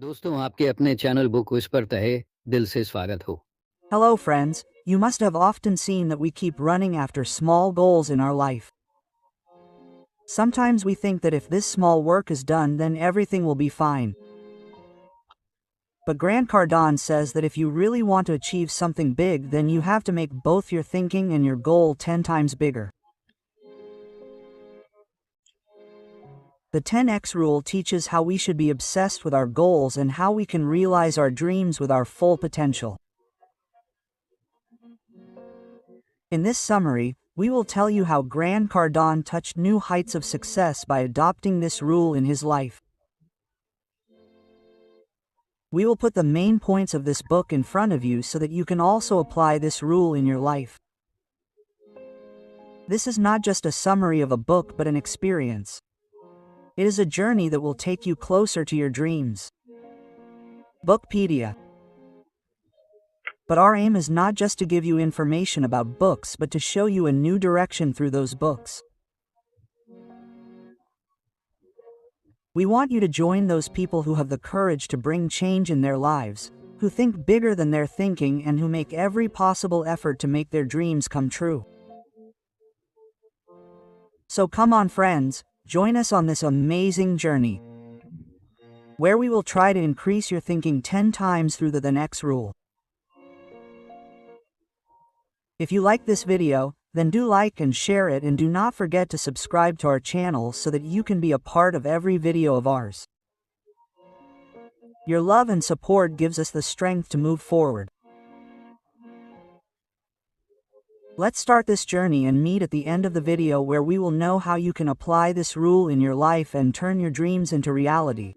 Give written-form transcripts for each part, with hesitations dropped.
दोस्तों आपके अपने चैनल बुक विस्पर तहे दिल से स्वागत हो। Hello, friends. You must have often seen that we keep running after small goals in our life. Sometimes we think that if this small work is done, then everything will be fine. But Grant Cardone says that if you really want to achieve something big, then you have to make both your thinking and your goal 10 times bigger. The 10x rule teaches how we should be obsessed with our goals and how we can realize our dreams with our full potential. In this summary, we will tell you how Grant Cardone touched new heights of success by adopting this rule in his life. We will put the main points of this book in front of you so that you can also apply this rule in your life. This is not just a summary of a book but an experience. It is a journey that will take you closer to your dreams. Bookpedia. But our aim is not just to give you information about books but to show you a new direction through those books. We want you to join those people who have the courage to bring change in their lives, who think bigger than they're thinking and who make every possible effort to make their dreams come true. So come on, friends, join us on this amazing journey, where we will try to increase your thinking 10 times through the next rule. If you like this video, then do like and share it, and do not forget to subscribe to our channel so that you can be a part of every video of ours. Your love and support gives us the strength to move forward. Let's start this journey and meet at the end of the video where we will know how you can apply this rule in your life and turn your dreams into reality.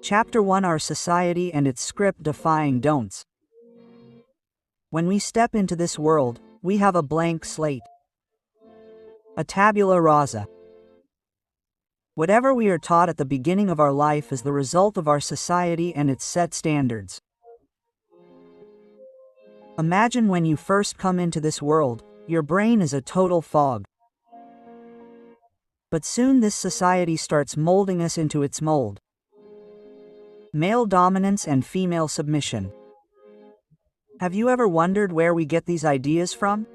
Chapter 1: Our Society and its Script-Defying Don'ts. When we step into this world, we have a blank slate, a tabula rasa. Whatever we are taught at the beginning of our life is the result of our society and its set standards. Imagine when you first come into this world, your brain is a total fog. But soon this society starts molding us into its mold. Male dominance and female submission. Have you ever wondered where we get these ideas from?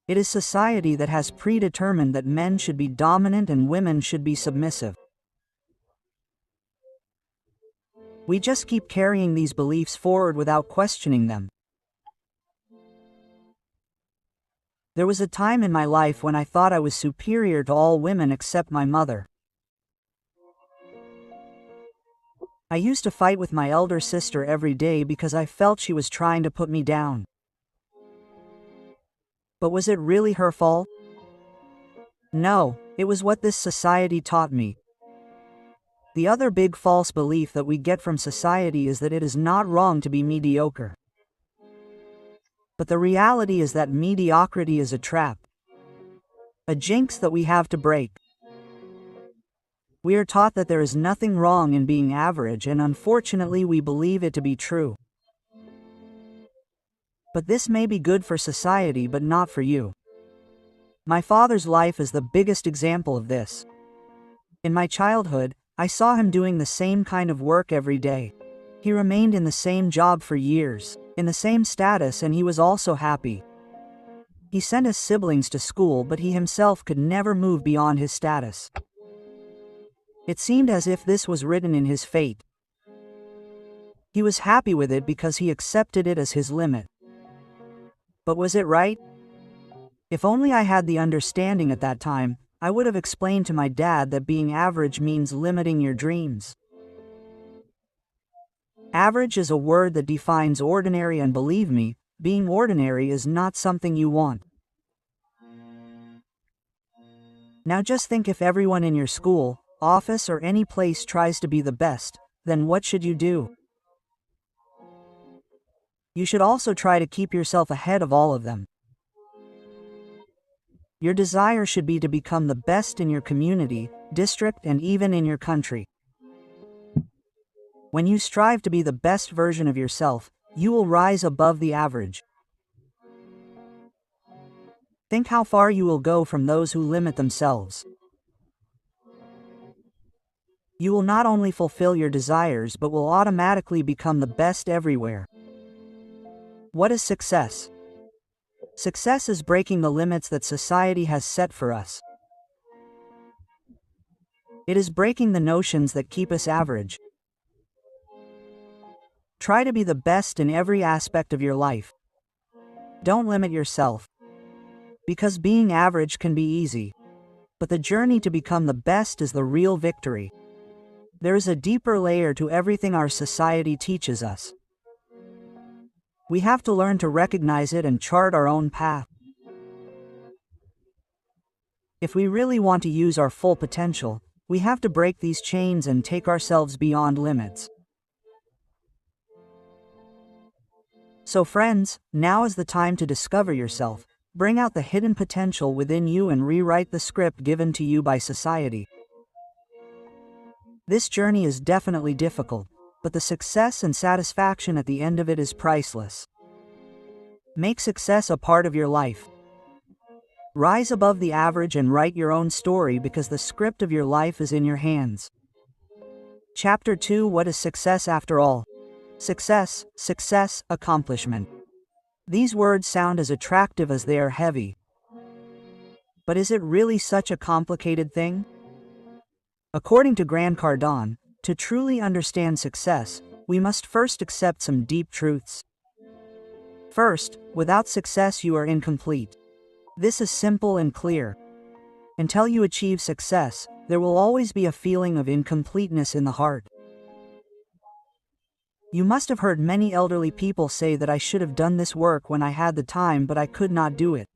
It is society that has predetermined that men should be dominant and women should be submissive. We just keep carrying these beliefs forward without questioning them. There was a time in my life when I thought I was superior to all women except my mother. I used to fight with my elder sister every day because I felt she was trying to put me down. But was it really her fault? No, it was what this society taught me. The other big false belief that we get from society is that it is not wrong to be mediocre. But the reality is that mediocrity is a trap, a jinx that we have to break. We are taught that there is nothing wrong in being average, and unfortunately we believe it to be true. But this may be good for society but not for you. My father's life is the biggest example of this. In my childhood, I saw him doing the same kind of work every day. He remained in the same job for years, in the same status, and he was also happy. He sent his siblings to school, but he himself could never move beyond his status. It seemed as if this was written in his fate. He was happy with it because he accepted it as his limit. But was it right? If only I had the understanding at that time, I would have explained to my dad that being average means limiting your dreams. Average is a word that defines ordinary, and believe me, being ordinary is not something you want. Now just think, if everyone in your school, office, or any place tries to be the best, then what should you do? You should also try to keep yourself ahead of all of them. Your desire should be to become the best in your community, district, and even in your country. When you strive to be the best version of yourself, you will rise above the average. Think how far you will go from those who limit themselves. You will not only fulfill your desires but will automatically become the best everywhere. What is success? Success is breaking the limits that society has set for us. It is breaking the notions that keep us average. Try to be the best in every aspect of your life. Don't limit yourself. Because being average can be easy. But the journey to become the best is the real victory. There is a deeper layer to everything our society teaches us. We have to learn to recognize it and chart our own path. If we really want to use our full potential, we have to break these chains and take ourselves beyond limits. So friends, now is the time to discover yourself, bring out the hidden potential within you and rewrite the script given to you by society. This journey is definitely difficult, but the success and satisfaction at the end of it is priceless. Make success a part of your life. Rise above the average and write your own story because the script of your life is in your hands. Chapter 2: What is success after all? Success, accomplishment. These words sound as attractive as they are heavy. But is it really such a complicated thing? According to Grant Cardone, to truly understand success, we must first accept some deep truths. First, without success you are incomplete. This is simple and clear. Until you achieve success, there will always be a feeling of incompleteness in the heart. You must have heard many elderly people say that I should have done this work when I had the time but I could not do it.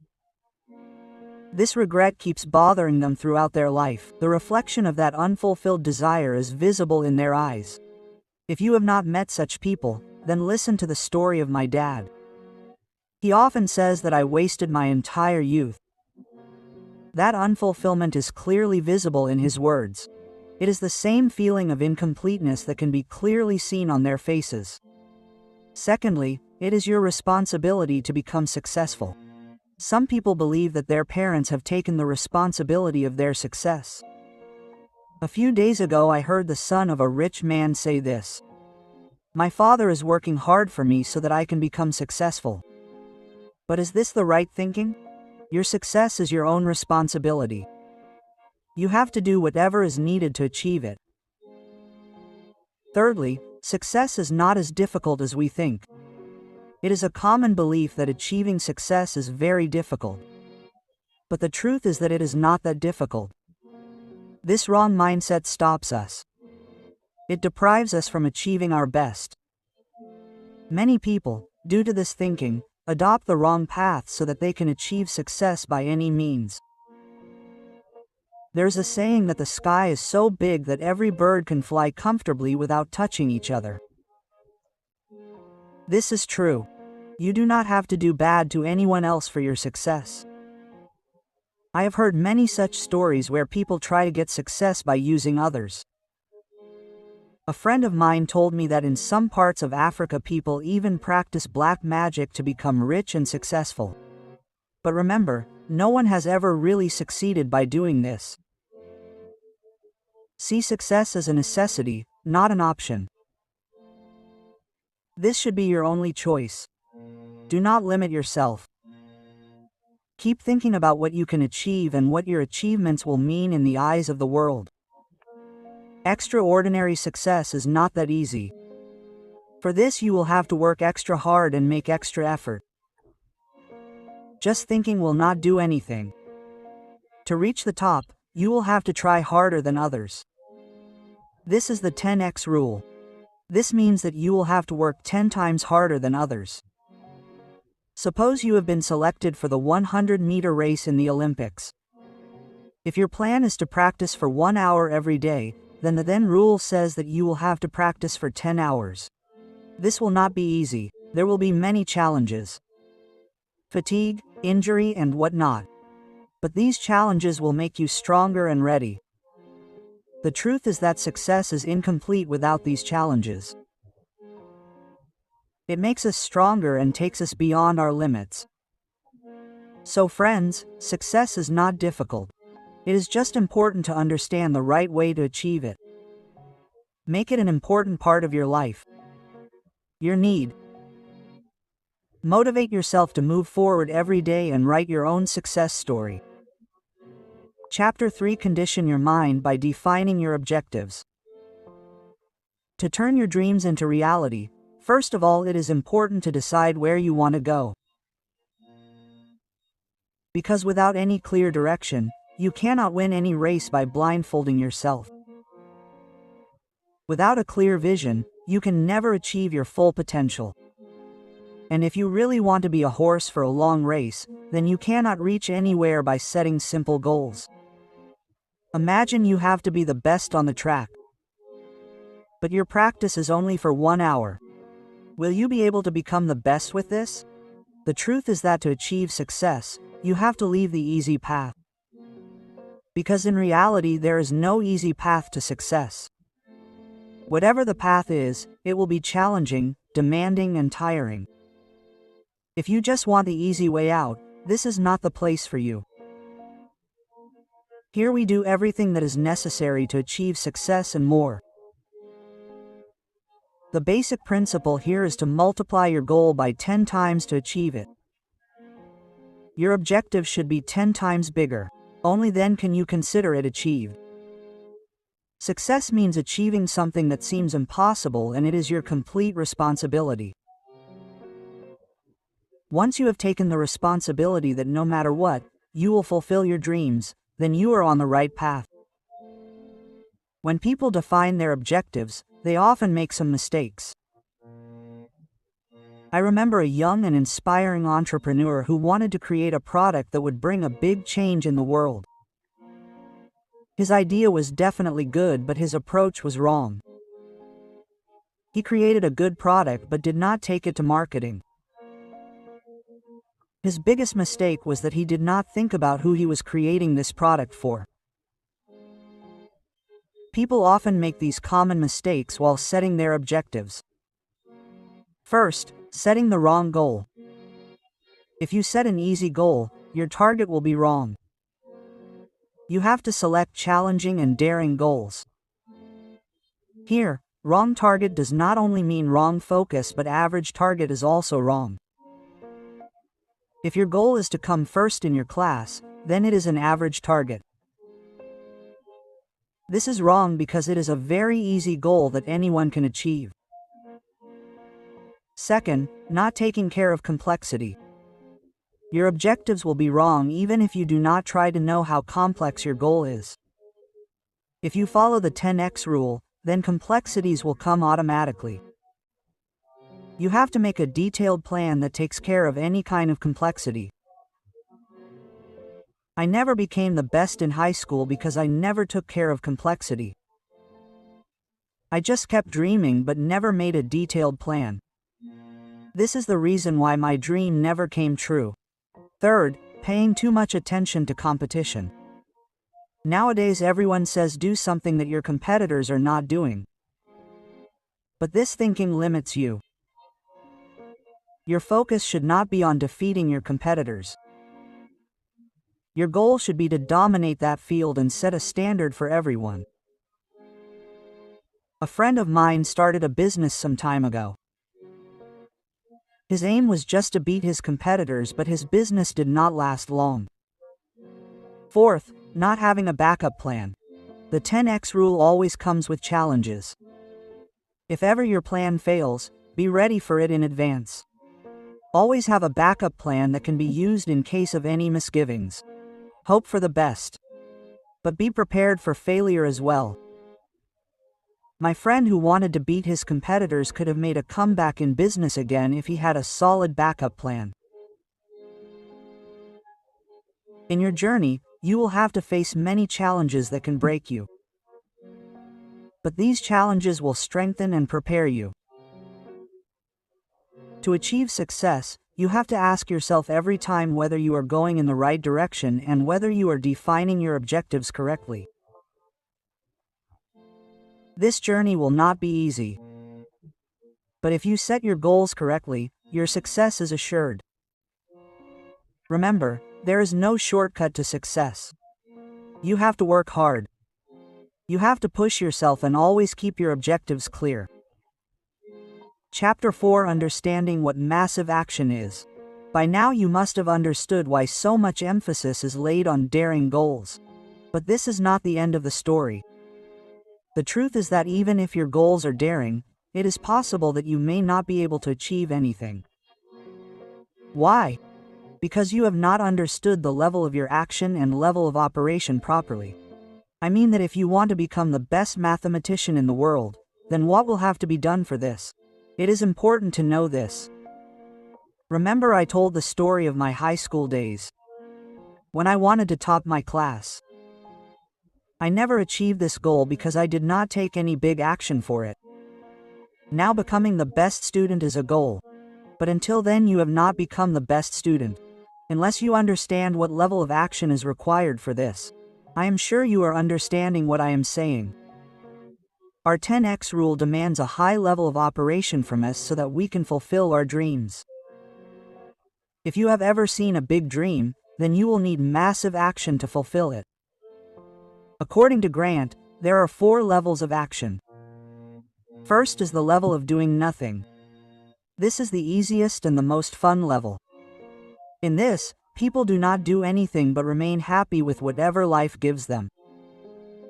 This regret keeps bothering them throughout their life. The reflection of that unfulfilled desire is visible in their eyes. If you have not met such people, then listen to the story of my dad. He often says that I wasted my entire youth. That unfulfillment is clearly visible in his words. It is the same feeling of incompleteness that can be clearly seen on their faces. Secondly, it is your responsibility to become successful. Some people believe that their parents have taken the responsibility of their success. A few days ago I heard the son of a rich man say this: "My father is working hard for me so that I can become successful." But is this the right thinking? Your success is your own responsibility. You have to do whatever is needed to achieve it. Thirdly, success is not as difficult as we think. It is a common belief that achieving success is very difficult. But the truth is that it is not that difficult. This wrong mindset stops us. It deprives us from achieving our best. Many people, due to this thinking, adopt the wrong path so that they can achieve success by any means. There's a saying that the sky is so big that every bird can fly comfortably without touching each other. This is true. You do not have to do bad to anyone else for your success. I have heard many such stories where people try to get success by using others. A friend of mine told me that in some parts of Africa people even practice black magic to become rich and successful. But remember, no one has ever really succeeded by doing this. See success as a necessity, not an option. This should be your only choice. Do not limit yourself. Keep thinking about what you can achieve and what your achievements will mean in the eyes of the world. Extraordinary success is not that easy. For this you will have to work extra hard and make extra effort. Just thinking will not do anything. To reach the top, you will have to try harder than others. This is the 10x rule. This means that you will have to work 10 times harder than others. Suppose you have been selected for the 100-meter race in the Olympics. If your plan is to practice for 1 hour every day, then the rule says that you will have to practice for 10 hours. This will not be easy. There will be many challenges. Fatigue, injury, and whatnot. But these challenges will make you stronger and ready. The truth is that success is incomplete without these challenges. It makes us stronger and takes us beyond our limits. So friends, success is not difficult. It is just important to understand the right way to achieve it. Make it an important part of your life. Your need. Motivate yourself to move forward every day and write your own success story. Chapter 3: Condition your mind by defining your objectives. To turn your dreams into reality, first of all, it is important to decide where you want to go. Because without any clear direction, you cannot win any race by blindfolding yourself. Without a clear vision, you can never achieve your full potential. And if you really want to be a horse for a long race, then you cannot reach anywhere by setting simple goals. Imagine you have to be the best on the track, but your practice is only for 1 hour. Will you be able to become the best with this? The truth is that to achieve success, you have to leave the easy path. Because in reality, there is no easy path to success. Whatever the path is, it will be challenging, demanding, and tiring. If you just want the easy way out, this is not the place for you. Here we do everything that is necessary to achieve success and more. The basic principle here is to multiply your goal by 10 times to achieve it. Your objective should be 10 times bigger. Only then can you consider it achieved. Success means achieving something that seems impossible, and it is your complete responsibility. Once you have taken the responsibility that no matter what, you will fulfill your dreams, then you are on the right path. When people define their objectives, they often make some mistakes. I remember a young and inspiring entrepreneur who wanted to create a product that would bring a big change in the world. His idea was definitely good, but his approach was wrong. He created a good product but did not take it to marketing. His biggest mistake was that he did not think about who he was creating this product for. People often make these common mistakes while setting their objectives. First, setting the wrong goal. If you set an easy goal, your target will be wrong. You have to select challenging and daring goals. Here, wrong target does not only mean wrong focus, but average target is also wrong. If your goal is to come first in your class, then it is an average target. This is wrong because it is a very easy goal that anyone can achieve. Second, not taking care of complexity. Your objectives will be wrong even if you do not try to know how complex your goal is. If you follow the 10x rule, then complexities will come automatically. You have to make a detailed plan that takes care of any kind of complexity. I never became the best in high school because I never took care of complexity. I just kept dreaming but never made a detailed plan. This is the reason why my dream never came true. Third, paying too much attention to competition. Nowadays everyone says do something that your competitors are not doing. But this thinking limits you. Your focus should not be on defeating your competitors. Your goal should be to dominate that field and set a standard for everyone. A friend of mine started a business some time ago. His aim was just to beat his competitors, but his business did not last long. Fourth, not having a backup plan. The 10x rule always comes with challenges. If ever your plan fails, be ready for it in advance. Always have a backup plan that can be used in case of any misgivings. Hope for the best, but be prepared for failure as well. My friend who wanted to beat his competitors could have made a comeback in business again if he had a solid backup plan. In your journey, you will have to face many challenges that can break you. But these challenges will strengthen and prepare you. To achieve success, you have to ask yourself every time whether you are going in the right direction and whether you are defining your objectives correctly. This journey will not be easy. But if you set your goals correctly, your success is assured. Remember, there is no shortcut to success. You have to work hard. You have to push yourself and always keep your objectives clear. Chapter 4: Understanding what massive action is. By now you must have understood why so much emphasis is laid on daring goals. But this is not the end of the story. The truth is that even if your goals are daring, it is possible that you may not be able to achieve anything. Why? Because you have not understood the level of your action and level of operation properly. I mean that if you want to become the best mathematician in the world, then what will have to be done for this? It is important to know this. Remember, I told the story of my high school days, when I wanted to top my class. I never achieved this goal because I did not take any big action for it. Now becoming the best student is a goal. But until then you have not become the best student, unless you understand what level of action is required for this. I am sure you are understanding what I am saying. Our 10x rule demands a high level of operation from us so that we can fulfill our dreams. If you have ever seen a big dream, then you will need massive action to fulfill it. According to Grant, there are 4 levels of action. First is the level of doing nothing. This is the easiest and the most fun level. In this, people do not do anything but remain happy with whatever life gives them.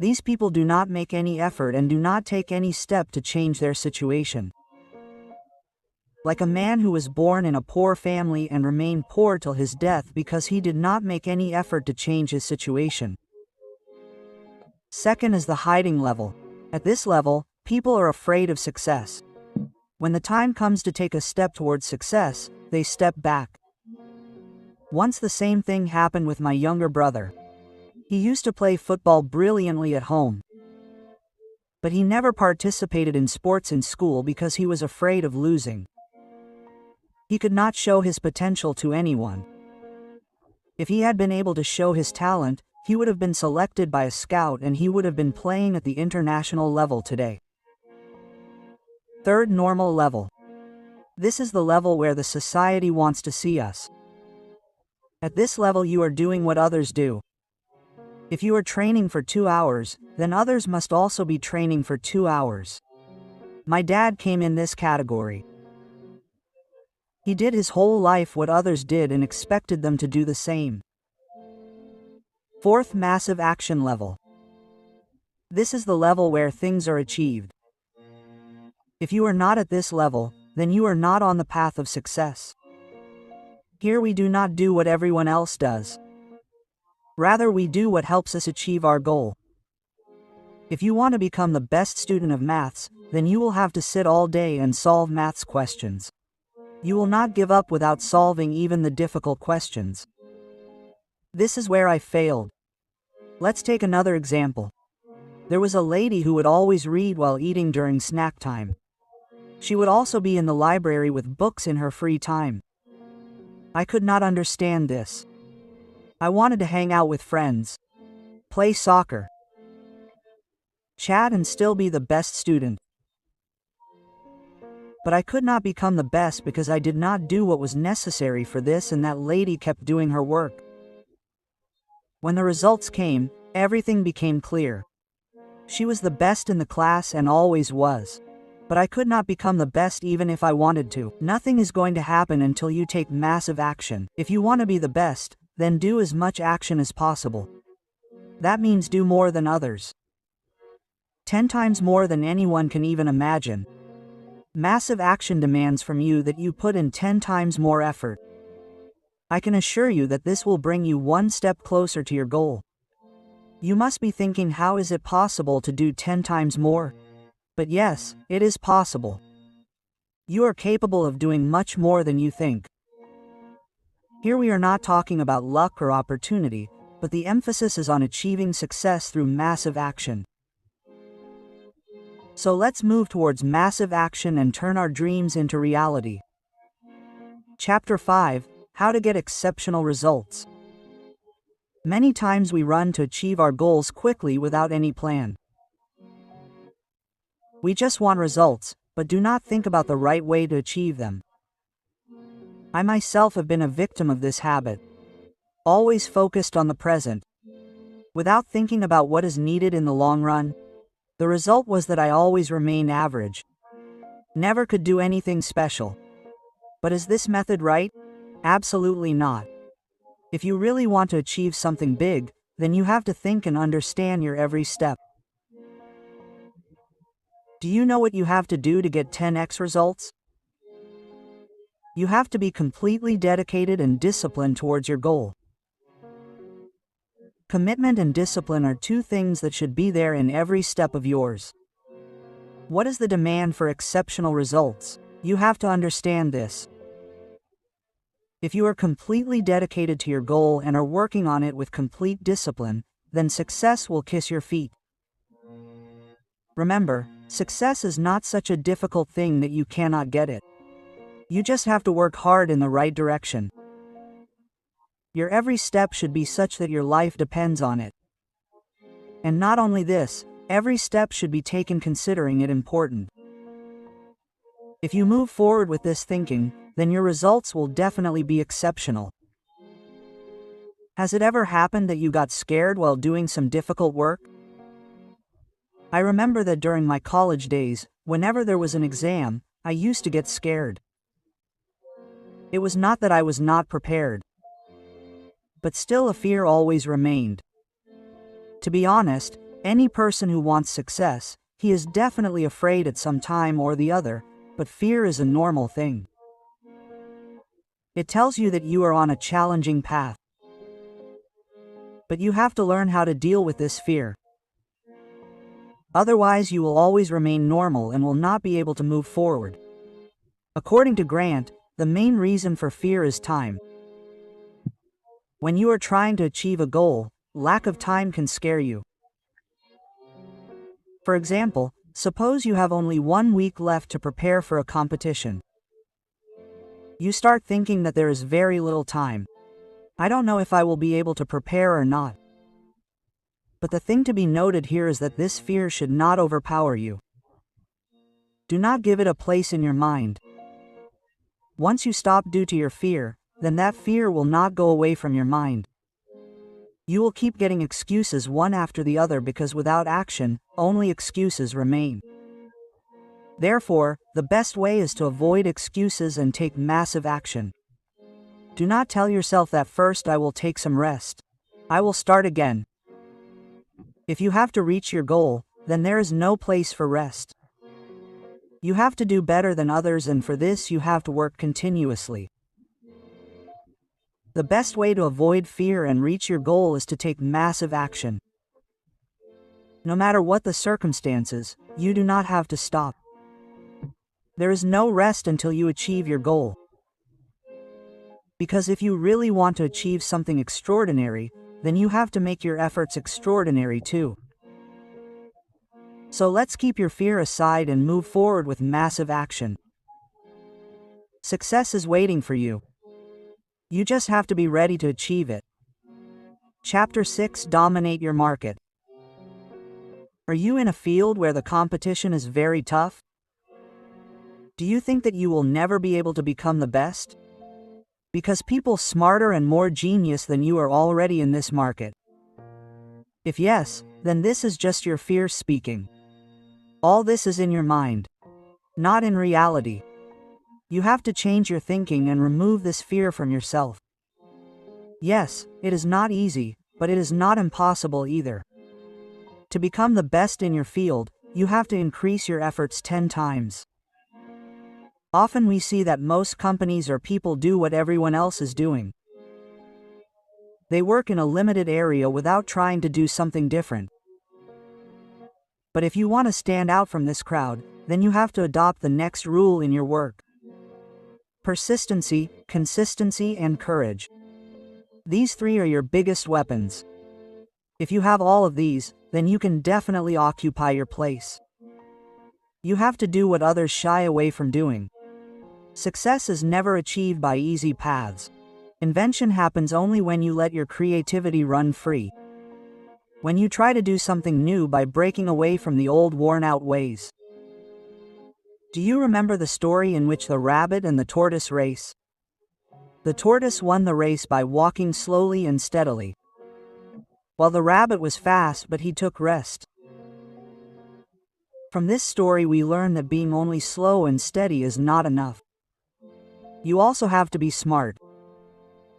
These people do not make any effort and do not take any step to change their situation. Like a man who was born in a poor family and remained poor till his death because he did not make any effort to change his situation. Second is the hiding level. At this level, people are afraid of success. When the time comes to take a step towards success, they step back. Once the same thing happened with my younger brother. He used to play football brilliantly at home. But he never participated in sports in school because he was afraid of losing. He could not show his potential to anyone. If he had been able to show his talent, he would have been selected by a scout and he would have been playing at the international level today. Third, normal level. This is the level where the society wants to see us. At this level you are doing what others do. If you are training for 2 hours, then others must also be training for 2 hours. My dad came in this category. He did his whole life what others did and expected them to do the same. Fourth, massive action level. This is the level where things are achieved. If you are not at this level, then you are not on the path of success. Here we do not do what everyone else does. Rather, we do what helps us achieve our goal. If you want to become the best student of maths, then you will have to sit all day and solve maths questions. You will not give up without solving even the difficult questions. This is where I failed. Let's take another example. There was a lady who would always read while eating during snack time. She would also be in the library with books in her free time. I could not understand this. I wanted to hang out with friends, play soccer, chat and still be the best student. But I could not become the best because I did not do what was necessary for this, and that lady kept doing her work. When the results came, everything became clear. She was the best in the class and always was. But I could not become the best even if I wanted to. Nothing is going to happen until you take massive action. If you want to be the best, then do as much action as possible. That means do more than others. 10 times more than anyone can even imagine. Massive action demands from you that you put in 10 times more effort. I can assure you that this will bring you one step closer to your goal. You must be thinking, how is it possible to do 10 times more? But yes, it is possible. You are capable of doing much more than you think. Here we are not talking about luck or opportunity, but the emphasis is on achieving success through massive action. So let's move towards massive action and turn our dreams into reality. Chapter 5: How to get exceptional results. Many times we run to achieve our goals quickly without any plan. We just want results, but do not think about the right way to achieve them. I myself have been a victim of this habit. Always focused on the present, without thinking about what is needed in the long run. The result was that I always remained average. Never could do anything special. But is this method right? Absolutely not. If you really want to achieve something big, then you have to think and understand your every step. Do you know what you have to do to get 10x results? You have to be completely dedicated and disciplined towards your goal. Commitment and discipline are two things that should be there in every step of yours. What is the demand for exceptional results? You have to understand this. If you are completely dedicated to your goal and are working on it with complete discipline, then success will kiss your feet. Remember, success is not such a difficult thing that you cannot get it. You just have to work hard in the right direction. Your every step should be such that your life depends on it. And not only this, every step should be taken considering it important. If you move forward with this thinking, then your results will definitely be exceptional. Has it ever happened that you got scared while doing some difficult work? I remember that during my college days, whenever there was an exam, I used to get scared. It was not that I was not prepared, but still a fear always remained. To be honest, any person who wants success, he is definitely afraid at some time or the other, but fear is a normal thing. It tells you that you are on a challenging path. But you have to learn how to deal with this fear. Otherwise, you will always remain normal and will not be able to move forward. According to Grant, the main reason for fear is time. When you are trying to achieve a goal, lack of time can scare you. For example, suppose you have only 1 week left to prepare for a competition. You start thinking that there is very little time. I don't know if I will be able to prepare or not. But the thing to be noted here is that this fear should not overpower you. Do not give it a place in your mind. Once you stop due to your fear, then that fear will not go away from your mind. You will keep getting excuses one after the other because without action, only excuses remain. Therefore, the best way is to avoid excuses and take massive action. Do not tell yourself that first I will take some rest. I will start again. If you have to reach your goal, then there is no place for rest. You have to do better than others, and for this you have to work continuously. The best way to avoid fear and reach your goal is to take massive action. No matter what the circumstances, you do not have to stop. There is no rest until you achieve your goal. Because if you really want to achieve something extraordinary, then you have to make your efforts extraordinary too. So let's keep your fear aside and move forward with massive action. Success is waiting for you. You just have to be ready to achieve it. Chapter 6: Dominate your market. Are you in a field where the competition is very tough? Do you think that you will never be able to become the best? Because people smarter and more genius than you are already in this market. If yes, then this is just your fear speaking. All this is in your mind, not in reality. You have to change your thinking and remove this fear from yourself. Yes, it is not easy, but it is not impossible either. To become the best in your field, you have to increase your efforts 10 times. Often we see that most companies or people do what everyone else is doing. They work in a limited area without trying to do something different. But if you want to stand out from this crowd, then you have to adopt the next rule in your work. Persistency, consistency, and courage. These 3 are your biggest weapons. If you have all of these, then you can definitely occupy your place. You have to do what others shy away from doing. Success is never achieved by easy paths. Invention happens only when you let your creativity run free. When you try to do something new by breaking away from the old worn-out ways. Do you remember the story in which the rabbit and the tortoise race? The tortoise won the race by walking slowly and steadily, while the rabbit was fast but he took rest. From this story we learn that being only slow and steady is not enough. You also have to be smart.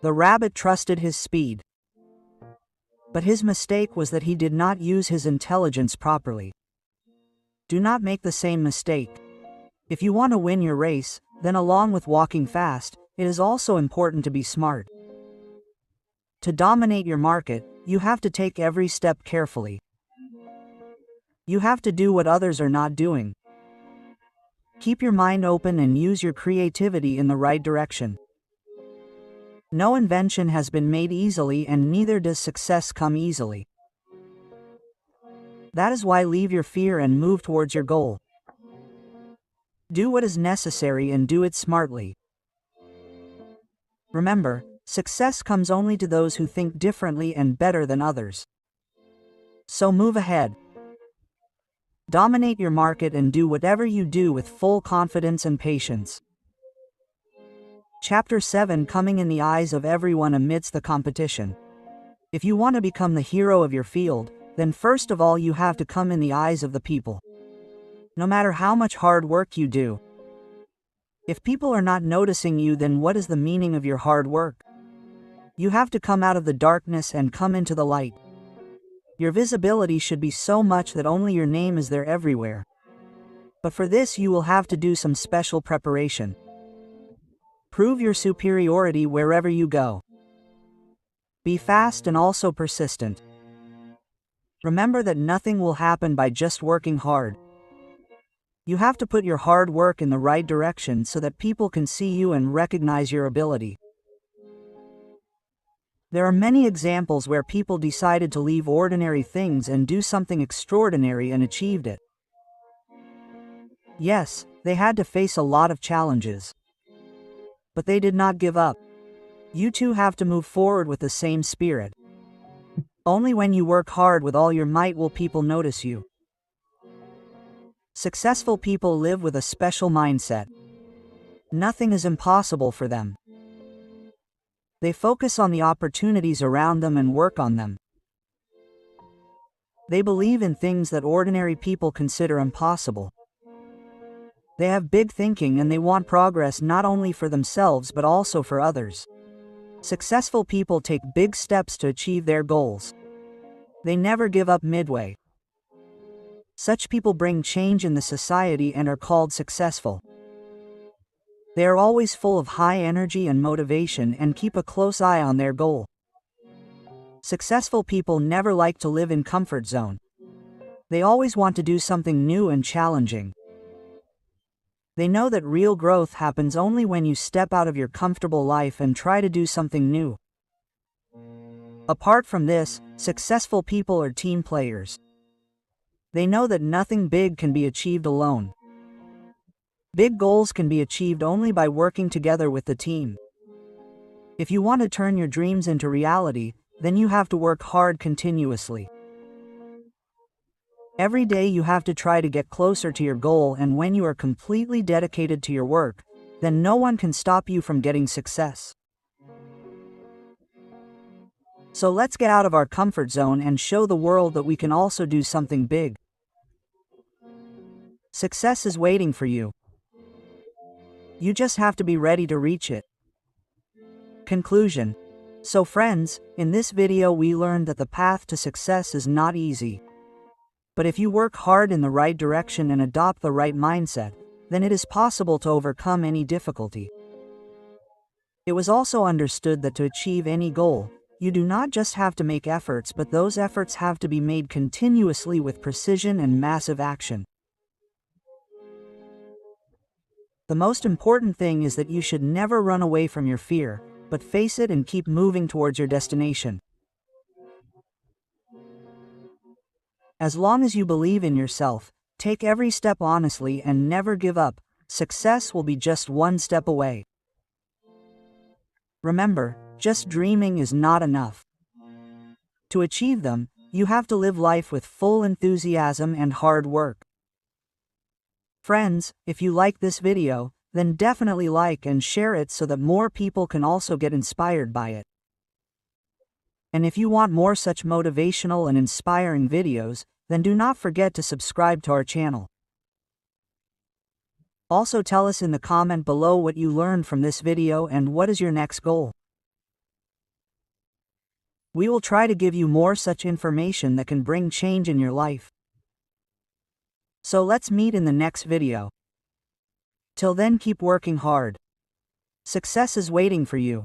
The rabbit trusted his speed. But his mistake was that he did not use his intelligence properly. Do not make the same mistake. If you want to win your race, then along with walking fast, it is also important to be smart. To dominate your market, you have to take every step carefully. You have to do what others are not doing. Keep your mind open and use your creativity in the right direction. No invention has been made easily, and neither does success come easily. That is why leave your fear and move towards your goal. Do what is necessary and do it smartly. Remember, success comes only to those who think differently and better than others. So move ahead. Dominate your market and do whatever you do with full confidence and patience. Chapter 7: Coming in the eyes of everyone amidst the competition. If you want to become the hero of your field, then first of all you have to come in the eyes of the people. No matter how much hard work you do, if people are not noticing you, then what is the meaning of your hard work? You have to come out of the darkness and come into the light. Your visibility should be so much that only your name is there everywhere. But for this you will have to do some special preparation. Prove your superiority wherever you go. Be fast and also persistent. Remember that nothing will happen by just working hard. You have to put your hard work in the right direction so that people can see you and recognize your ability. There are many examples where people decided to leave ordinary things and do something extraordinary and achieved it. Yes, they had to face a lot of challenges. But they did not give up. You too have to move forward with the same spirit. Only when you work hard with all your might will people notice you. Successful people live with a special mindset. Nothing is impossible for them. They focus on the opportunities around them and work on them. They believe in things that ordinary people consider impossible. They have big thinking and they want progress not only for themselves but also for others. Successful people take big steps to achieve their goals. They never give up midway. Such people bring change in the society and are called successful. They are always full of high energy and motivation and keep a close eye on their goal. Successful people never like to live in comfort zone. They always want to do something new and challenging. They know that real growth happens only when you step out of your comfortable life and try to do something new. Apart from this, successful people are team players. They know that nothing big can be achieved alone. Big goals can be achieved only by working together with the team. If you want to turn your dreams into reality, then you have to work hard continuously. Every day you have to try to get closer to your goal, and when you are completely dedicated to your work, then no one can stop you from getting success. So let's get out of our comfort zone and show the world that we can also do something big. Success is waiting for you. You just have to be ready to reach it. Conclusion. So friends, in this video we learned that the path to success is not easy. But if you work hard in the right direction and adopt the right mindset, then it is possible to overcome any difficulty. It was also understood that to achieve any goal, you do not just have to make efforts, but those efforts have to be made continuously with precision and massive action. The most important thing is that you should never run away from your fear, but face it and keep moving towards your destination. As long as you believe in yourself, take every step honestly and never give up, success will be just one step away. Remember, just dreaming is not enough. To achieve them, you have to live life with full enthusiasm and hard work. Friends, if you like this video, then definitely like and share it so that more people can also get inspired by it. And if you want more such motivational and inspiring videos, then do not forget to subscribe to our channel. Also tell us in the comment below what you learned from this video and what is your next goal. We will try to give you more such information that can bring change in your life. So let's meet in the next video. Till then, keep working hard. Success is waiting for you.